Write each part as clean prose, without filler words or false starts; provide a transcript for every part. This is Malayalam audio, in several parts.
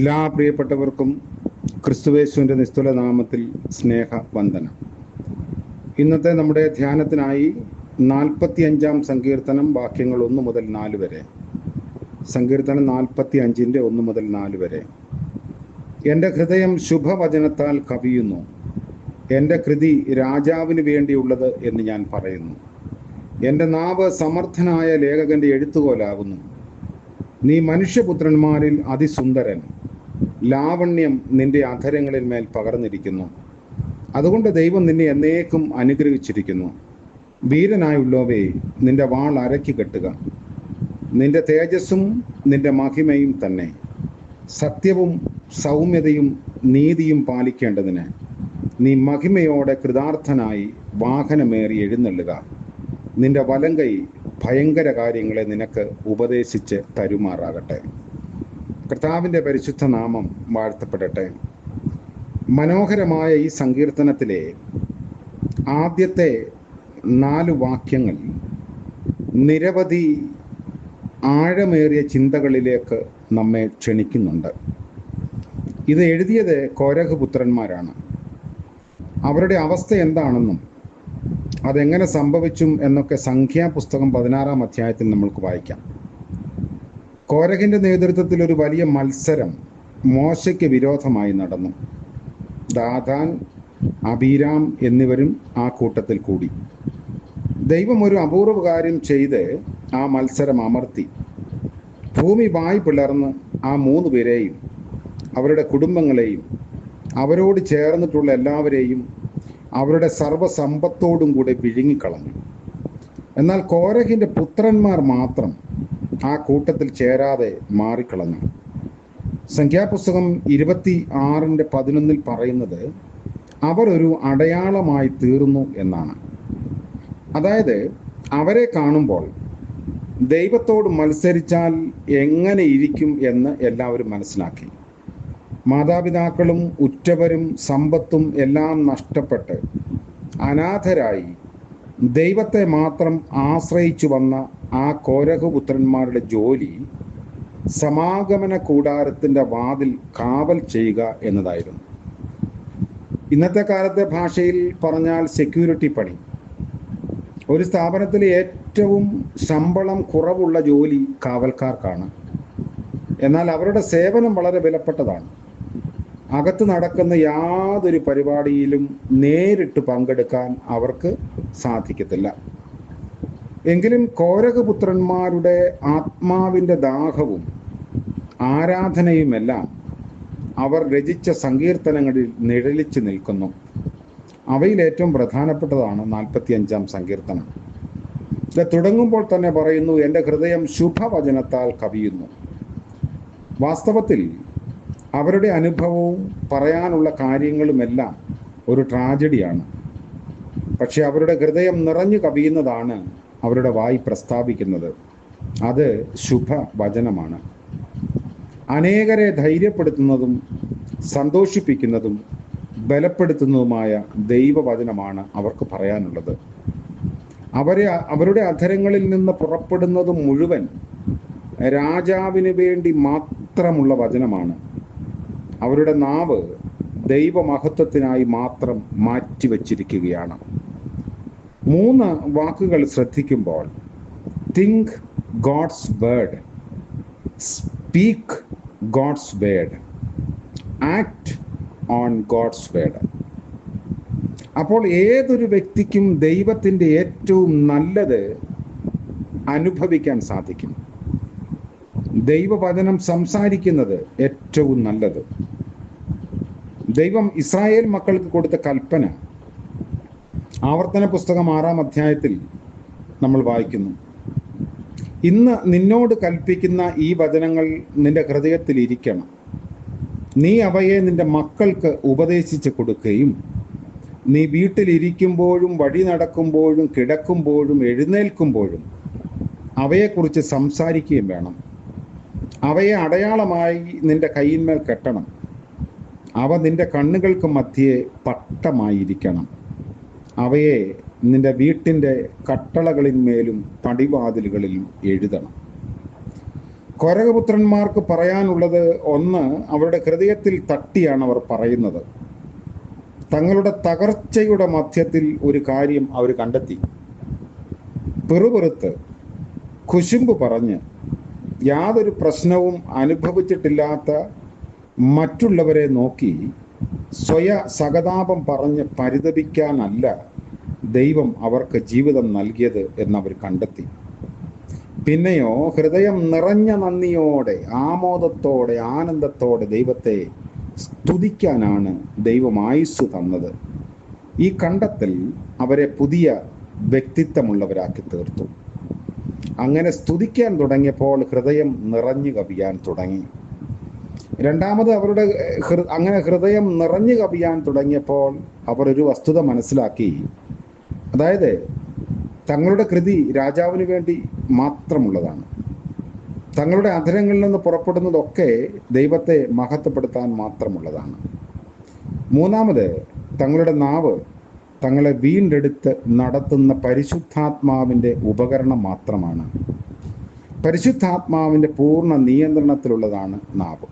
എല്ലാ പ്രിയപ്പെട്ടവർക്കും ക്രിസ്തുവേശുവിൻ്റെ നിസ്തുല നാമത്തിൽ സ്നേഹവന്ദനം. ഇന്നത്തെ നമ്മുടെ ധ്യാനത്തിനായി 45 സങ്കീർത്തനം വാക്യങ്ങൾ 1 മുതൽ 4 വരെ. സങ്കീർത്തനം 45 1 മുതൽ 4 വരെ. എൻ്റെ ഹൃദയം ശുഭവചനത്താൽ കവിയുന്നു, എൻ്റെ കൃതി രാജാവിന് വേണ്ടിയുള്ളത് എന്ന് ഞാൻ പറയുന്നു. എൻ്റെ നാവ് സമർത്ഥനായ ലേഖകൻ്റെ എഴുത്തുകോലാകുന്നു. നീ മനുഷ്യപുത്രന്മാരിൽ അതിസുന്ദരൻ, ലാവണ്യം നിന്റെ അധരങ്ങളിൽ മേൽ പകർന്നിരിക്കുന്നു. അതുകൊണ്ട് ദൈവം നിന്നെ എന്നേക്കും അനുഗ്രഹിച്ചിരിക്കുന്നു. വീരനായുള്ളവേ, നിന്റെ വാൾ അരക്കി കെട്ടുക. നിന്റെ തേജസ്സും നിന്റെ മഹിമയും തന്നെ. സത്യവും സൗമ്യതയും നീതിയും പാലിക്കേണ്ടതിന് നീ മഹിമയോടെ കൃതാർത്ഥനായി വാഹനമേറി എഴുന്നള്ളുക. നിന്റെ വലങ്കൈ ഭയങ്കര കാര്യങ്ങളെ നിനക്ക് ഉപദേശിച്ച് തരുമാറാകട്ടെ. കർത്താവിൻ്റെ പരിശുദ്ധ നാമം വാഴ്ത്തപ്പെടട്ടെ. മനോഹരമായ ഈ സങ്കീർത്തനത്തിലെ ആദ്യത്തെ 4 വാക്യങ്ങൾ നിരവധി ആഴമേറിയ ചിന്തകളിലേക്ക് നമ്മെ ക്ഷണിക്കുന്നുണ്ട്. ഇത് എഴുതിയത് കോരഹ് പുത്രന്മാരാണ്. അവരുടെ അവസ്ഥ എന്താണെന്നും അതെങ്ങനെ സംഭവിച്ചും എന്നൊക്കെ സംഖ്യാപുസ്തകം 16-ാം അധ്യായത്തിൽ നമ്മൾക്ക് വായിക്കാം. കോരഹിൻ്റെ നേതൃത്വത്തിൽ ഒരു വലിയ മത്സരം മോശയ്ക്ക് വിരോധമായി നടന്നു. ദാഥാൻ, അബീരാം എന്നിവരും ആ കൂട്ടത്തിൽ കൂടി. ദൈവം ഒരു അപൂർവ കാര്യം ചെയ്ത് ആ മത്സരം അമർത്തി. ഭൂമി വായ് പിളർന്ന് ആ 3 പേരെയും അവരുടെ കുടുംബങ്ങളെയും അവരോട് ചേർന്നിട്ടുള്ള എല്ലാവരെയും അവരുടെ സർവ്വസമ്പത്തോടും കൂടെ വിഴുങ്ങിക്കളഞ്ഞു. എന്നാൽ കോരഹിൻ്റെ പുത്രന്മാർ മാത്രം ആ കൂട്ടത്തിൽ ചേരാതെ മാറിക്കളഞ്ഞു. സംഖ്യാപുസ്തകം 26:11 പറയുന്നത് അവർ ഒരു അടയാളമായി തീർന്നു എന്നാണ്. അതായത് അവരെ കാണുമ്പോൾ ദൈവത്തോട് മത്സരിച്ചാൽ എങ്ങനെ ഇരിക്കും എന്ന് എല്ലാവരും മനസ്സിലാക്കി. മാതാപിതാക്കളും ഉറ്റവരും സമ്പത്തും എല്ലാം നഷ്ടപ്പെട്ട് അനാഥരായി ദൈവത്തെ മാത്രം ആശ്രയിച്ചു വന്ന ആ കോരഹപുത്രന്മാരുടെ ജോലി സമാഗമന കൂടാരത്തിൻ്റെ വാതിൽ കാവൽ ചെയ്യുക എന്നതായിരുന്നു. ഇന്നത്തെ കാലത്തെ ഭാഷയിൽ പറഞ്ഞാൽ സെക്യൂരിറ്റി പണി. ഒരു സ്ഥാപനത്തിലെ ഏറ്റവും ശമ്പളം കുറവുള്ള ജോലി കാവൽക്കാർക്കാണ്. എന്നാൽ അവരുടെ സേവനം വളരെ വിലപ്പെട്ടതാണ്. അകത്ത് നടക്കുന്ന യാതൊരു പരിപാടിയിലും നേരിട്ട് പങ്കെടുക്കാൻ അവർക്ക് സാധിക്കത്തില്ല. എങ്കിലും കോരഹപുത്രന്മാരുടെ ആത്മാവിൻ്റെ ദാഹവും ആരാധനയുമെല്ലാം അവർ രചിച്ച സങ്കീർത്തനങ്ങളിൽ നിഴലിച്ചു നിൽക്കുന്നു. അവയിൽ ഏറ്റവും പ്രധാനപ്പെട്ടതാണ് 45-ാം സങ്കീർത്തനം. ഇത് തുടങ്ങുമ്പോൾ തന്നെ പറയുന്നു, എൻ്റെ ഹൃദയം ശുഭവചനത്താൽ കവിയുന്നു. വാസ്തവത്തിൽ അവരുടെ അനുഭവവും പറയാനുള്ള കാര്യങ്ങളുമെല്ലാം ഒരു ട്രാജഡിയാണ്. പക്ഷെ അവരുടെ ഹൃദയം നിറഞ്ഞു കവിയുന്നതാണ് അവരുടെ വായി പ്രസ്താവിക്കുന്നത്. അത് ശുഭവചനമാണ്. അനേകരെ ധൈര്യപ്പെടുത്തുന്നതും സന്തോഷിപ്പിക്കുന്നതും ബലപ്പെടുത്തുന്നതുമായ ദൈവവചനമാണ് അവർക്ക് പറയാനുള്ളത്. അവരുടെ അധരങ്ങളിൽ നിന്ന് പുറപ്പെടുന്നത് മുഴുവൻ രാജാവിന് വേണ്ടി മാത്രമുള്ള വചനമാണ്. അവരുടെ നാവ് ദൈവമഹത്വത്തിനായി മാത്രം മാറ്റിവെച്ചിരിക്കുകയാണ്. 3 വാക്കുകൾ ശ്രദ്ധിക്കുമ്പോൾ think God's word, speak God's word, act on God's word. അപ്പോൾ ഏതൊരു വ്യക്തിക്കും ദൈവത്തിൻ്റെ ഏറ്റവും നല്ലത് അനുഭവിക്കാൻ സാധിക്കും. ദൈവവചനം സംസാരിക്കുന്നത് ഏറ്റവും നല്ലത്. ദൈവം ഇസ്രായേൽ മക്കൾക്ക് കൊടുത്ത കൽപ്പന ആവർത്തന പുസ്തകം 6-ാം അധ്യായത്തിൽ നമ്മൾ വായിക്കുന്നു. ഇന്ന് നിന്നോട് കൽപ്പിക്കുന്ന ഈ വചനങ്ങൾ നിന്റെ ഹൃദയത്തിൽ ഇരിക്കണം. നീ അവയെ നിന്റെ മക്കൾക്ക് ഉപദേശിച്ച് കൊടുക്കുകയും നീ വീട്ടിലിരിക്കുമ്പോഴും വഴി നടക്കുമ്പോഴും കിടക്കുമ്പോഴും എഴുന്നേൽക്കുമ്പോഴും അവയെക്കുറിച്ച് സംസാരിക്കുകയും വേണം. അവയെ അടയാളമായി നിന്റെ കയ്യിന്മേൽ കെട്ടണം. അവ നിന്റെ കണ്ണുകൾക്ക് മധ്യേ പട്ടമായിരിക്കണം. അവയെ നിന്റെ വീട്ടിൻ്റെ കട്ടളകളിന്മേലും പടിവാതിലുകളിലും എഴുതണം. കൊരകപുത്രന്മാർക്ക് പറയാനുള്ളത് ഒന്ന്, അവരുടെ ഹൃദയത്തിൽ തട്ടിയാണ് അവർ പറയുന്നത്. തങ്ങളുടെ തകർച്ചയുടെ മധ്യത്തിൽ ഒരു കാര്യം അവർ കണ്ടെത്തി. പിറുപിറുത്ത് കുശുമ്പ് പറഞ്ഞ് യാതൊരു പ്രശ്നവും അനുഭവിച്ചിട്ടില്ലാത്ത മറ്റുള്ളവരെ നോക്കി സഹതാപം പറഞ്ഞ് പരിതപിക്കാനല്ല ദൈവം അവർക്ക് ജീവിതം നൽകിയത് എന്നവർ കണ്ടെത്തി. പിന്നെയോ ഹൃദയം നിറഞ്ഞ നന്ദിയോടെ, ആമോദത്തോടെ, ആനന്ദത്തോടെ ദൈവത്തെ സ്തുതിക്കാനാണ് ദൈവം ആയുസ്സ് തന്നത്. ഈ കണ്ടെത്തൽ അവരെ പുതിയ വ്യക്തിത്വമുള്ളവരാക്കി തീർത്തു. അങ്ങനെ സ്തുതിക്കാൻ തുടങ്ങിയപ്പോൾ ഹൃദയം നിറഞ്ഞു കവിയാൻ തുടങ്ങി. രണ്ടാമത് അങ്ങനെ ഹൃദയം നിറഞ്ഞു കവിയാൻ തുടങ്ങിയപ്പോൾ അവർ ഒരു വസ്തുത മനസ്സിലാക്കി. അതായത് തങ്ങളുടെ കൃതി രാജാവിന് വേണ്ടി മാത്രമുള്ളതാണ്. തങ്ങളുടെ അധരങ്ങളിൽ നിന്ന് പുറപ്പെടുന്നതൊക്കെ ദൈവത്തെ മഹത്വപ്പെടുത്താൻ മാത്രമുള്ളതാണ്. മൂന്നാമത് തങ്ങളുടെ നാവ് തങ്ങളെ വീണ്ടെടുത്ത് നടത്തുന്ന പരിശുദ്ധാത്മാവിൻ്റെ ഉപകരണം മാത്രമാണ്. പരിശുദ്ധാത്മാവിൻ്റെ പൂർണ്ണ നിയന്ത്രണത്തിലുള്ളതാണ് നാവ്.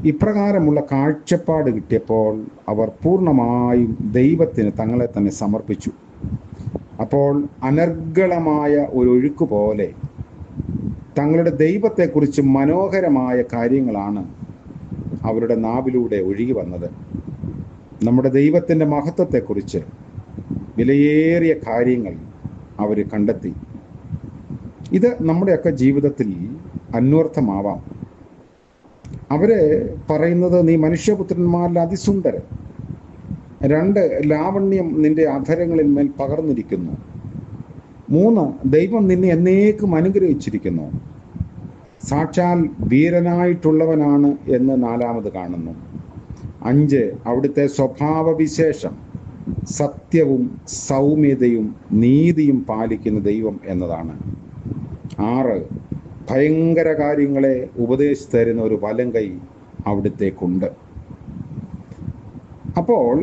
ഇപ്രകാരമുള്ള കാഴ്ചപ്പാട് കിട്ടിയപ്പോൾ അവർ പൂർണ്ണമായും ദൈവത്തിന് തങ്ങളെ തന്നെ സമർപ്പിച്ചു. അപ്പോൾ അനർഗളമായ ഒരു ഒഴുക്ക് പോലെ തങ്ങളുടെ ദൈവത്തെക്കുറിച്ച് മനോഹരമായ കാര്യങ്ങളാണ് അവരുടെ നാവിലൂടെ ഒഴുകി വന്നത്. നമ്മുടെ ദൈവത്തിൻ്റെ മഹത്വത്തെക്കുറിച്ച് വിലയേറിയ കാര്യങ്ങൾ അവർ കണ്ടെത്തി. ഇത് നമ്മുടെയൊക്കെ ജീവിതത്തിൽ അന്വർത്ഥമാവാം. അവര് പറയുന്നത്, നീ മനുഷ്യപുത്രന്മാരിൽ അതിസുന്ദരൻ. 2, ലാവണ്യം നിന്റെ അധരങ്ങളിൽ മേൽ പകർന്നിരിക്കുന്നു. 3, ദൈവം നിന്നെ എന്നേക്കും അനുഗ്രഹിച്ചിരിക്കുന്നു. സാക്ഷാൽ വീരനായിട്ടുള്ളവനാണ് എന്ന് 4 കാണുന്നു. 5, അവിടുത്തെ സ്വഭാവവിശേഷം സത്യവും സൗമ്യതയും നീതിയും പാലിക്കുന്ന ദൈവം എന്നതാണ്. 6, ഭയങ്കര കാര്യങ്ങളെ ഉപദേശിച്ചു തരുന്ന ഒരു വലങ്കൈ അവിടുത്തേക്കുണ്ട്. അപ്പോൾ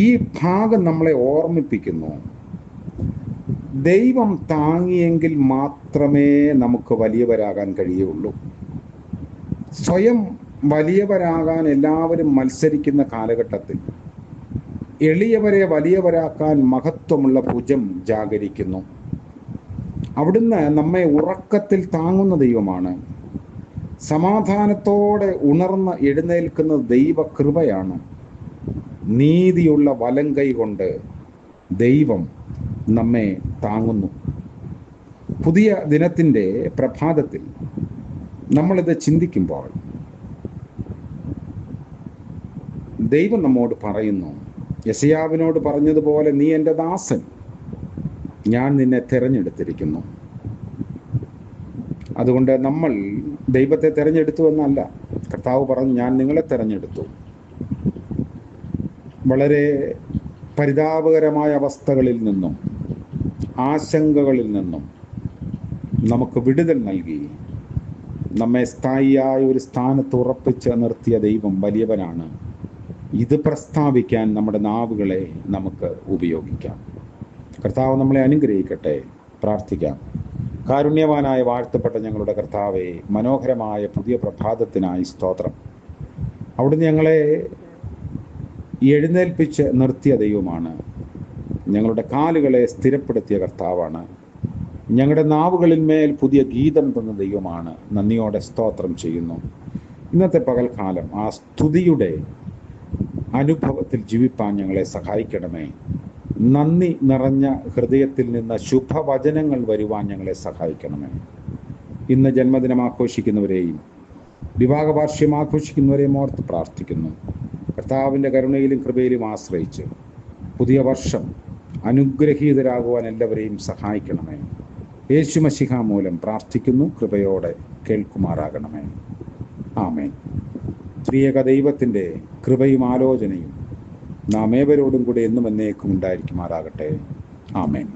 ഈ ഭാഗം നമ്മളെ ഓർമ്മിപ്പിക്കുന്നു, ദൈവം താങ്ങിയെങ്കിൽ മാത്രമേ നമുക്ക് വലിയവരാകാൻ കഴിയുള്ളൂ. സ്വയം വലിയവരാകാൻ എല്ലാവരും മത്സരിക്കുന്ന കാലഘട്ടത്തിൽ എളിയവരെ വലിയവരാക്കാൻ മഹത്വമുള്ള ഭുജം ജാഗരിക്കുന്നു. അവിടുന്ന് നമ്മെ ഉറക്കത്തിൽ താങ്ങുന്ന ദൈവമാണ്. സമാധാനത്തോടെ ഉണർന്ന് എഴുന്നേൽക്കുന്ന ദൈവകൃപയാണ്. നീതിയുള്ള വലങ്കൈ കൊണ്ട് ദൈവം നമ്മെ താങ്ങുന്നു. പുതിയ ദിനത്തിൻ്റെ പ്രഭാതത്തിൽ നമ്മളിത് ചിന്തിക്കുമ്പോൾ ദൈവം നമ്മോട് പറയുന്നു, യെശയ്യാവിനോട് പറഞ്ഞതുപോലെ, നീ എൻ്റെ ദാസൻ, ഞാൻ നിന്നെ തിരഞ്ഞെടുത്തിരിക്കുന്നു. അതുകൊണ്ട് നമ്മൾ ദൈവത്തെ തിരഞ്ഞെടുത്തു എന്നല്ല, കർത്താവ് പറഞ്ഞു, ഞാൻ നിങ്ങളെ തിരഞ്ഞെടുത്തു. വളരെ പരിതാപകരമായ അവസ്ഥകളിൽ നിന്നും ആശങ്കകളിൽ നിന്നും നമുക്ക് വിടുതൽ നൽകി നമ്മെ സ്ഥായിയായ ഒരു സ്ഥാനത്ത് ഉറപ്പിച്ച് നിർത്തിയ ദൈവം വലിയവനാണ്. ഇത് പ്രസ്താവിക്കാൻ നമ്മുടെ നാവുകളെ നമുക്ക് ഉപയോഗിക്കാം. കർത്താവ് നമ്മളെ അനുഗ്രഹിക്കട്ടെ. പ്രാർത്ഥിക്കാം. കാരുണ്യവാനായ വാഴ്ത്തപ്പെട്ട ഞങ്ങളുടെ കർത്താവെ, മനോഹരമായ പുതിയ പ്രഭാതത്തിനായി സ്തോത്രം. അവിടുന്ന് ഞങ്ങളെ എഴുന്നേൽപ്പിച്ച് നിർത്തിയ ദൈവമാണ്. ഞങ്ങളുടെ കാലുകളെ സ്ഥിരപ്പെടുത്തിയ കർത്താവാണ്. ഞങ്ങളുടെ നാവുകളിൽ മേൽ പുതിയ ഗീതം തന്ന ദൈവമാണ്. നന്ദിയോടെ സ്തോത്രം ചെയ്യുന്നു. ഇന്നത്തെ പകൽക്കാലം ആ സ്തുതിയുടെ അനുഭവത്തിൽ ജീവിപ്പാൻ ഞങ്ങളെ സഹായിക്കണമേ. നന്ദി നിറഞ്ഞ ഹൃദയത്തിൽ നിന്ന് ശുഭവചനങ്ങൾ വരുവാൻ ഞങ്ങളെ സഹായിക്കണമേ. ഇന്ന് ജന്മദിനം ആഘോഷിക്കുന്നവരെയും വിവാഹവാർഷികം ആഘോഷിക്കുന്നവരെയും ഓർത്ത് പ്രാർത്ഥിക്കുന്നു. കർത്താവിൻ്റെ കരുണയിലും കൃപയിലും ആശ്രയിച്ച് പുതിയ വർഷം അനുഗ്രഹീതരാകുവാൻ എല്ലാവരെയും സഹായിക്കണമേ. യേശു മശിഹ മൂലം പ്രാർത്ഥിക്കുന്നു. കൃപയോടെ കേൾക്കുമാറാകണമേ. ആമേൻ. ത്രിയേക ദൈവത്തിൻ്റെ കൃപയും ആലോചനയും നാം ഏവരോടും കൂടെ എന്നും എന്നേക്കും ഉണ്ടായിരിക്കുമാറാകട്ടെ. ആമേൻ.